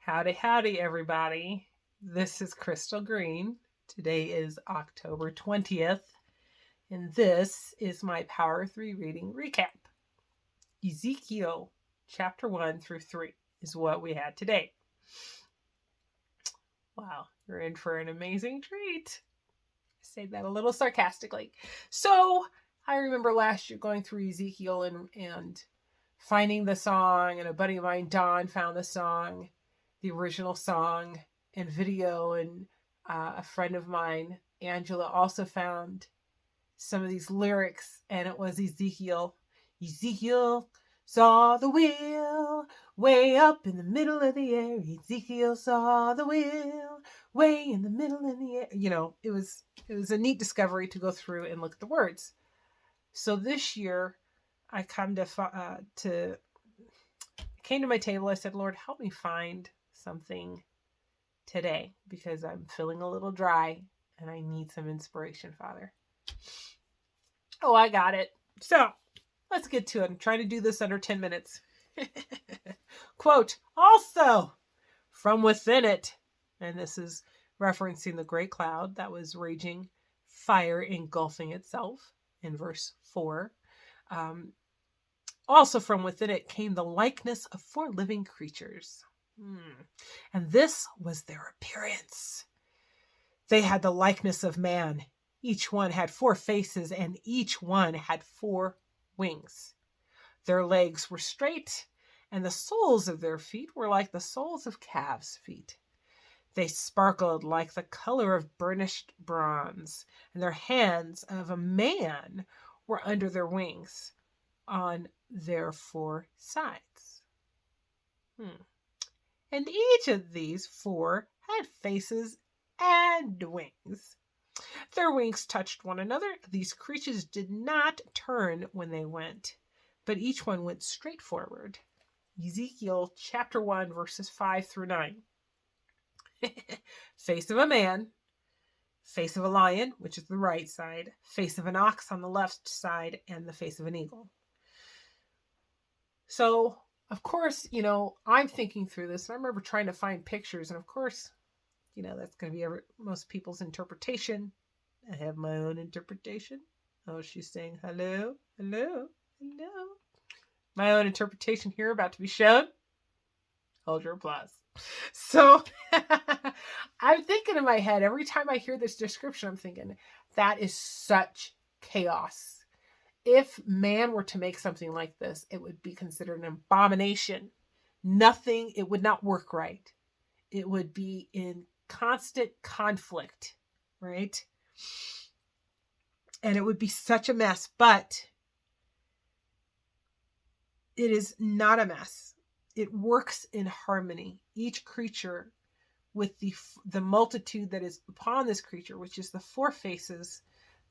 Howdy, howdy, everybody. This is Crystal Green. Today is October 20th, and this is my Power 3 reading recap. Ezekiel chapter 1 through 3 is what we had today. Wow, you're in for an amazing treat. I say that a little sarcastically. So, I remember last year going through Ezekiel and finding the song, and a buddy of mine, Don, found the song, the original song and video, and a friend of mine, Angela, also found some of these lyrics, and it was Ezekiel. Ezekiel saw the wheel way up in the middle of the air. Ezekiel saw the wheel way in the middle of the air. You know, it was a neat discovery to go through and look at the words. So this year, I came to my table. I said, Lord, help me find something today because I'm feeling a little dry and I need some inspiration, Father. Oh, I got it. So let's get to it. I'm trying to do this under 10 minutes. Quote, also from within it, and this is referencing the great cloud that was raging, fire engulfing itself in verse 4. Also from within it came the likeness of 4 living creatures. And this was their appearance. They had the likeness of man. Each one had 4 faces, and each one had 4 wings. Their legs were straight, and the soles of their feet were like the soles of calves' feet. They sparkled like the color of burnished bronze, and their hands of a man were under their wings on their 4 sides. And each of these 4 had faces and wings. Their wings touched one another. These creatures did not turn when they went, but each one went straight forward. Ezekiel chapter 1, verses 5 through 9. Face of a man, face of a lion, which is the right side, face of an ox on the left side, and the face of an eagle. So, of course, I'm thinking through this, and I remember trying to find pictures, and of course, that's going to be most people's interpretation. I have my own interpretation. Oh, she's saying hello, hello, hello. My own interpretation here about to be shown. Hold your applause. So, I'm thinking in my head, every time I hear this description, I'm thinking, that is such chaos. If man were to make something like this, it would be considered an abomination. It would not work right. It would be in constant conflict, right? And it would be such a mess, but it is not a mess. It works in harmony. Each creature with the multitude that is upon this creature, which is the 4 faces,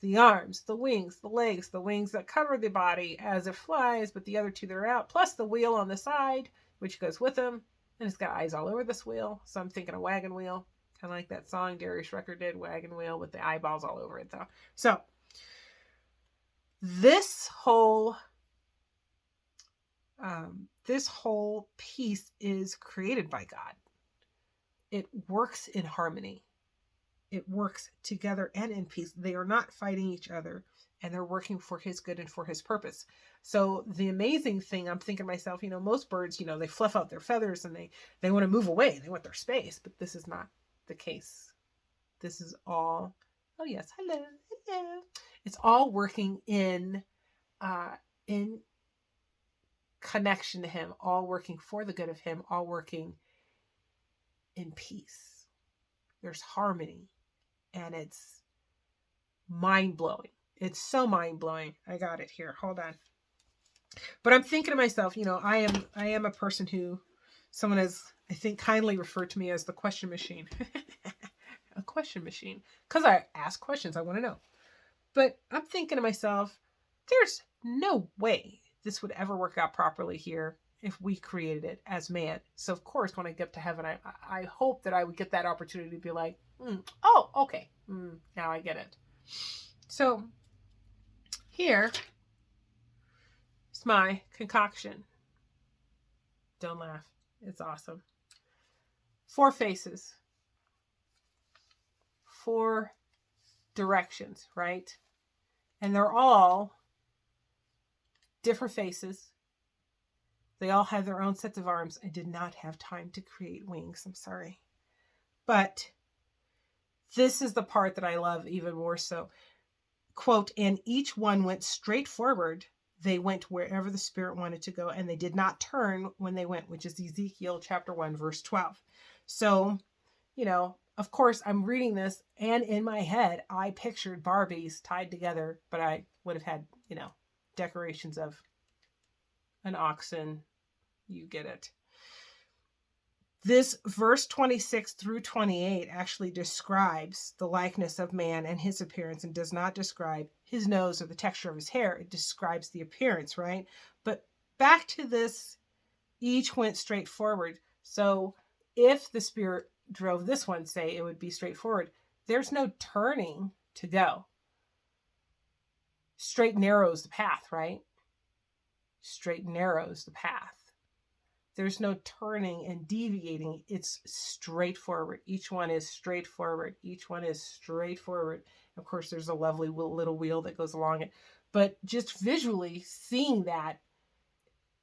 the arms, the wings, the legs, the wings that cover the body as it flies, but the other 2 that are out, plus the wheel on the side, which goes with them. And it's got eyes all over this wheel. So I'm thinking a wagon wheel, kind of like that song Darius Rucker did, Wagon Wheel, with the eyeballs all over it, though. So this whole piece is created by God. It works in harmony. It works together and in peace. They are not fighting each other, and they're working for his good and for his purpose. So the amazing thing, I'm thinking to myself, most birds, they fluff out their feathers and they want to move away. They want their space, but this is not the case. This is all, oh yes, hello, hello. It's all working in connection to him, all working for the good of him, all working in peace. There's harmony. And it's mind-blowing. It's so mind-blowing. I got it here. Hold on. But I'm thinking to myself, I am a person who someone has, I think, kindly referred to me as the question machine. A question machine. Because I ask questions. I want to know. But I'm thinking to myself, there's no way this would ever work out properly here if we created it as man. So, of course, when I get to heaven, I hope that I would get that opportunity to be like, oh, okay. Now I get it. So, here's my concoction. Don't laugh. It's awesome. 4 faces, 4 directions, right? And they're all different faces. They all have their own sets of arms. I did not have time to create wings. I'm sorry. But this is the part that I love even more so. Quote, and each one went straight forward. They went wherever the Spirit wanted to go, and they did not turn when they went, which is Ezekiel chapter 1, verse 12. So, of course, I'm reading this, and in my head, I pictured Barbies tied together, but I would have had, decorations of an oxen. You get it. This verse 26 through 28 actually describes the likeness of man and his appearance, and does not describe his nose or the texture of his hair. It describes the appearance, right? But back to this, each went straight forward. So if the Spirit drove this one, say, it would be straightforward. There's no turning to go. Straight narrows the path, right? Straight narrows the path. There's no turning and deviating. It's straightforward. Each one is straightforward. Each one is straightforward. Of course, there's a lovely little wheel that goes along it. But just visually seeing that,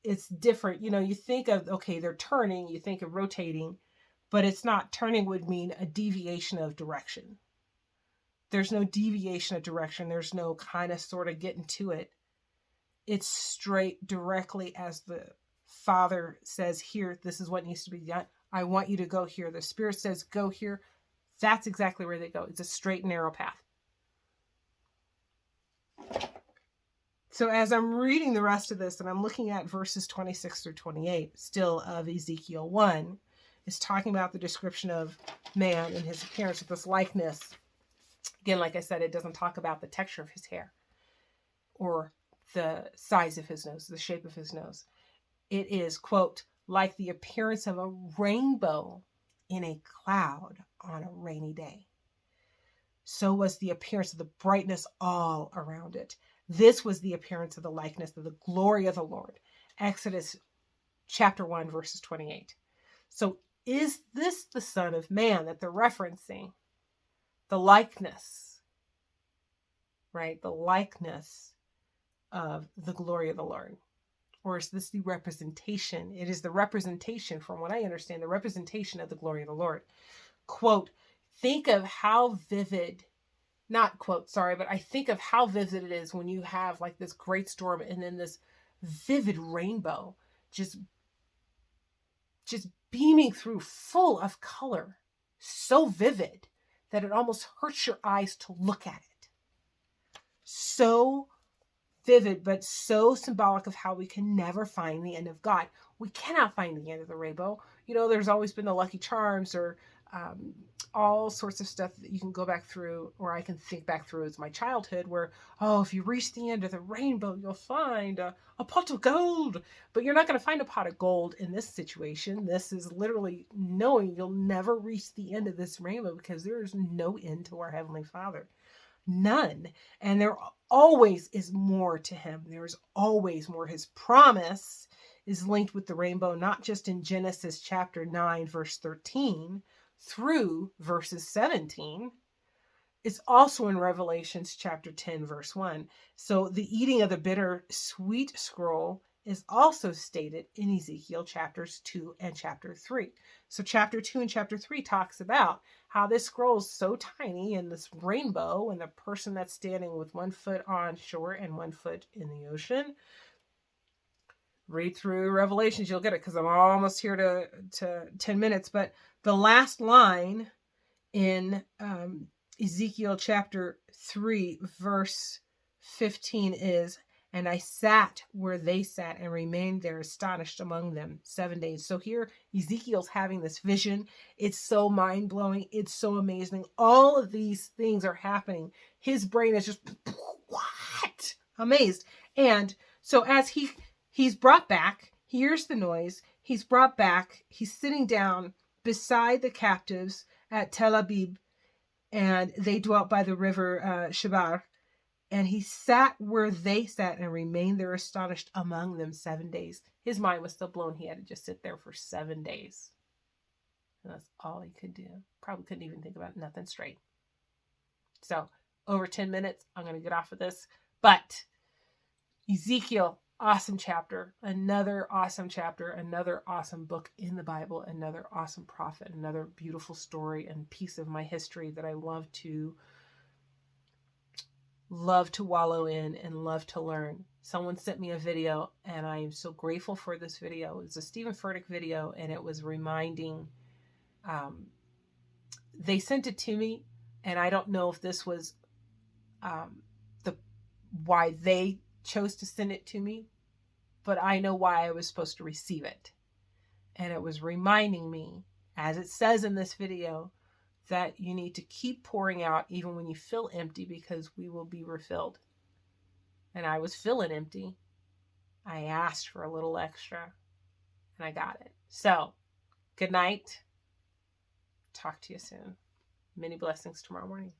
it's different. You think of, okay, they're turning. You think of rotating. But it's not. Turning would mean a deviation of direction. There's no deviation of direction. There's no kind of sort of getting to it. It's straight directly as the Father says, here, this is what needs to be done. I want you to go here. The Spirit says, go here. That's exactly where they go. It's a straight and narrow path. So as I'm reading the rest of this, and I'm looking at verses 26 through 28, still of Ezekiel 1, is talking about the description of man and his appearance with this likeness. Again, like I said, it doesn't talk about the texture of his hair or the size of his nose, the shape of his nose. It is, quote, like the appearance of a rainbow in a cloud on a rainy day. So was the appearance of the brightness all around it. This was the appearance of the likeness of the glory of the Lord. Exodus chapter 1, verses 28. So is this the Son of Man that they're referencing? The likeness, right? The likeness of the glory of the Lord. Or is this the representation? It is the representation, from what I understand, the representation of the glory of the Lord. Quote, think of how vivid, not quote, sorry, but I think of how vivid it is when you have like this great storm and then this vivid rainbow just beaming through, full of color, so vivid that it almost hurts your eyes to look at it. So vivid, but so symbolic of how we can never find the end of God. We cannot find the end of the rainbow. There's always been the Lucky Charms or all sorts of stuff that you can go back through, or I can think back through as my childhood, where, if you reach the end of the rainbow, you'll find a pot of gold. But you're not going to find a pot of gold in this situation. This is literally knowing you'll never reach the end of this rainbow because there is no end to our Heavenly Father. None. And there always is more to him. There's always more. His promise is linked with the rainbow, not just in Genesis chapter 9, verse 13 through verses 17. It's also in Revelations chapter 10, verse 1. So the eating of the bitter sweet scroll is also stated in Ezekiel chapters 2 and chapter 3. So chapter 2 and chapter 3 talks about how this scroll is so tiny and this rainbow and the person that's standing with 1 foot on shore and 1 foot in the ocean. Read through Revelations, you'll get it, because I'm almost here to 10 minutes. But the last line in Ezekiel chapter 3, verse 15 is, and I sat where they sat and remained there astonished among them 7 days. So here Ezekiel's having this vision. It's so mind-blowing. It's so amazing. All of these things are happening. His brain is just, what? Amazed. And so as he's brought back, he hears the noise. He's brought back. He's sitting down beside the captives at Tel Abib, and they dwelt by the river Shebar. And he sat where they sat and remained there astonished among them 7 days. His mind was still blown. He had to just sit there for 7 days. And that's all he could do. Probably couldn't even think about nothing straight. So over 10 minutes, I'm going to get off of this. But Ezekiel, awesome chapter, another awesome chapter, another awesome book in the Bible, another awesome prophet, another beautiful story and piece of my history that I love to wallow in and love to learn. Someone sent me a video and I am so grateful for this video. It was a Stephen Furtick video and it was reminding, they sent it to me and I don't know if this was why they chose to send it to me, but I know why I was supposed to receive it. And it was reminding me, as it says in this video, that you need to keep pouring out even when you feel empty, because we will be refilled. And I was feeling empty. I asked for a little extra and I got it. So, good night. Talk to you soon. Many blessings tomorrow morning.